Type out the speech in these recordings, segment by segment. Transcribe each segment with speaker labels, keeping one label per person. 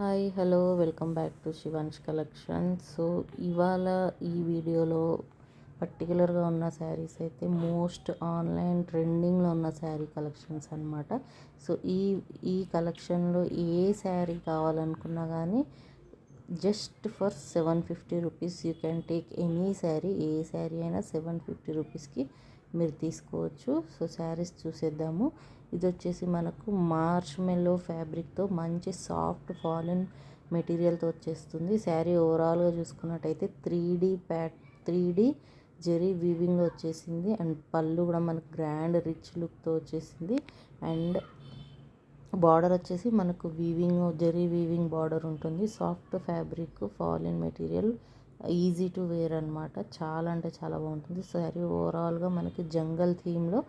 Speaker 1: Hi hello welcome back to Shivansh collection. So ఇవాళ ఈ వీడియోలో పర్టికులర్గా ఉన్న శారీస్ అయితే మోస్ట్ ఆన్లైన్ ట్రెండింగ్లో ఉన్న శారీ కలెక్షన్స్ అనమాట. సో ఈ కలెక్షన్లో ఏ శారీ కావాలనుకున్నా కానీ just for 750 rupees you can take any sari. ఏ శారీ అయినా 750 రూపీస్కి మీరు తీసుకోవచ్చు. సో శారీస్ చూసేద్దాము. ఇది వచ్చేసి మనకు మార్ష్ మెల్లో ఫ్యాబ్రిక్తో మంచి సాఫ్ట్ ఫాలిన్ మెటీరియల్తో వచ్చేస్తుంది. శారీ ఓవరాల్గా చూసుకున్నట్టయితే 3D జెరీ వీవింగ్లో వచ్చేసింది. అండ్ పళ్ళు కూడా మనకు గ్రాండ్ రిచ్ లుక్తో వచ్చేసింది. అండ్ బార్డర్ వచ్చేసి మనకు జెరీ వీవింగ్ బార్డర్ ఉంటుంది. సాఫ్ట్ ఫ్యాబ్రిక్ ఫాలిన్ మెటీరియల్, ఈజీ టు వేర్ అనమాట. చాలా అంటే చాలా బాగుంటుంది. శారీ ఓవరాల్గా మనకి జంగల్ థీమ్లో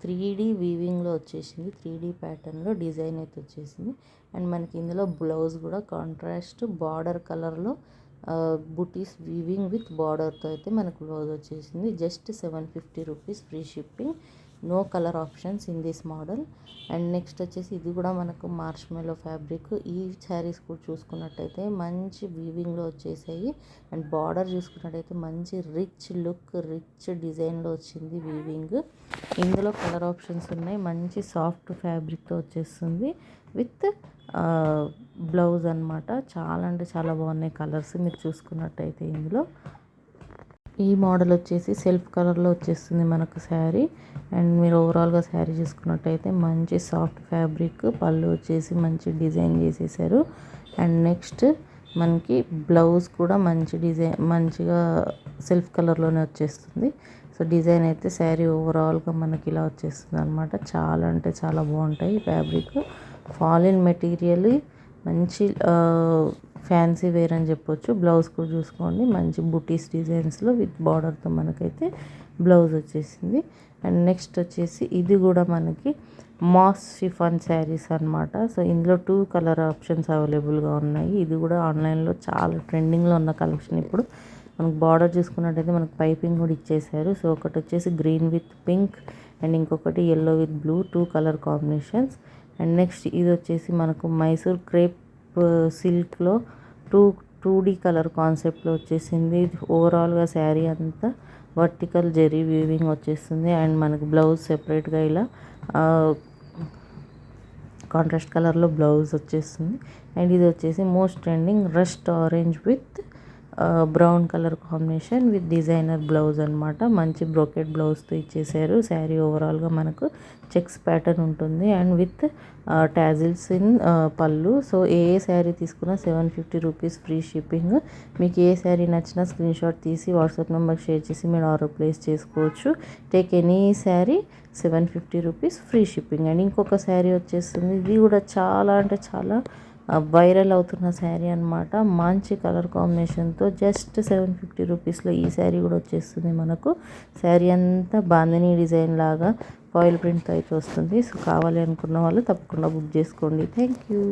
Speaker 1: 3D వీవింగ్లో వచ్చేసింది. 3D ప్యాటర్న్లో డిజైన్ అయితే వచ్చేసింది. అండ్ మనకి ఇందులో బ్లౌజ్ కూడా కాంట్రాస్ట్ బార్డర్ కలర్లో బుటీస్ వీవింగ్ విత్ బార్డర్తో అయితే మనకు బ్లౌజ్ వచ్చేసింది. Just 750 rupees, free shipping, no colour options in this model. And next వచ్చేసి ఇది కూడా మనకు మార్ష్ మెల్లో ఫ్యాబ్రిక్. ఈ శారీస్ కూడా చూసుకున్నట్టయితే మంచి వీవింగ్లో వచ్చేసాయి. అండ్ బార్డర్ చూసుకున్నట్టయితే మంచి రిచ్ లుక్, రిచ్ డిజైన్లో వచ్చింది వీవింగ్. ఇందులో కలర్ ఆప్షన్స్ ఉన్నాయి. మంచి సాఫ్ట్ ఫ్యాబ్రిక్తో వచ్చేస్తుంది విత్ బ్లౌజ్ అనమాట. చాలా అంటే చాలా బాగున్నాయి కలర్స్ మీరు చూసుకున్నట్టయితే. ఇందులో ఈ మోడల్ వచ్చేసి సెల్ఫ్ కలర్లో వచ్చేస్తుంది మనకు శారీ. అండ్ మీరు ఓవరాల్గా శారీ చూసుకున్నట్టయితే మంచి సాఫ్ట్ ఫ్యాబ్రిక్, పళ్ళు వచ్చేసి మంచి డిజైన్ చేసేసారు. అండ్ నెక్స్ట్ మనకి బ్లౌజ్ కూడా మంచి డిజైన్, మంచిగా సెల్ఫ్ కలర్లోనే వచ్చేస్తుంది. సో డిజైన్ అయితే శారీ ఓవరాల్గా మనకి ఇలా వచ్చేస్తుంది అనమాట. చాలా అంటే చాలా బాగుంటాయి. ఫ్యాబ్రిక్ ఫాలిన్ మెటీరియల్, మంచి ఫ్యాన్సీ వేర్ అని చెప్పొచ్చు. బ్లౌజ్ కూడా చూసుకోండి, మంచి బుటీస్ డిజైన్స్లో విత్ బార్డర్తో మనకైతే బ్లౌజ్ వచ్చేసింది. అండ్ నెక్స్ట్ వచ్చేసి ఇది కూడా మనకి మాస్ షిఫాన్ శారీస్ అనమాట. సో ఇందులో 2 కలర్ ఆప్షన్స్ అవైలబుల్గా ఉన్నాయి. ఇది కూడా ఆన్లైన్లో చాలా ట్రెండింగ్లో ఉన్న కలెక్షన్. ఇప్పుడు మనకు బార్డర్ చూసుకున్నట్టయితే మనకు పైపింగ్ కూడా ఇచ్చేసారు. సో ఒకటి వచ్చేసి గ్రీన్ విత్ పింక్ అండ్ ఇంకొకటి yellow with blue, 2 colour combinations. And next ఇది వచ్చేసి మనకు మైసూర్ క్రేప్ సిల్క్లో 2D కలర్ కాన్సెప్ట్లో వచ్చేసింది. ఓవరాల్గా శారీ అంతా వర్టికల్ జెరీ వీవింగ్ వచ్చేస్తుంది. అండ్ మనకు బ్లౌజ్ సెపరేట్గా ఇలా కాంట్రాస్ట్ కలర్లో బ్లౌజ్ వచ్చేస్తుంది. అండ్ ఇది వచ్చేసి most trending rust orange with brown colour combination with designer blouse అనమాట. మంచి బ్రోకెట్ బ్లౌజ్తో ఇచ్చేసారు. శారీ ఓవరాల్గా మనకు చెక్స్ ప్యాటర్న్ ఉంటుంది అండ్ విత్ టాజిల్స్ ఇన్ పళ్ళు. సో ఏ శారీ తీసుకున్నా 750 రూపీస్, ఫ్రీ షిప్పింగ్. మీకు ఏ శారీ నచ్చినా స్క్రీన్ షాట్ తీసి వాట్సాప్ నెంబర్ షేర్ చేసి మీరు ఆర్డర్ ప్లేస్ చేసుకోవచ్చు. Take any sari 750 rupees, free shipping. And ఇంకొక శారీ వచ్చేస్తుంది. ఇది కూడా చాలా అంటే చాలా వైరల్ అవుతున్న శారీ అనమాట. మంచి కలర్ కాంబినేషన్తో జస్ట్ 750 రూపీస్లో ఈ శారీ కూడా వచ్చేస్తుంది మనకు. శారీ అంతా బాందినీ డిజైన్ లాగా ఫాయిల్ ప్రింట్తో అయితే వస్తుంది. సో కావాలి అనుకున్న వాళ్ళు తప్పకుండా బుక్ చేసుకోండి. Thank you.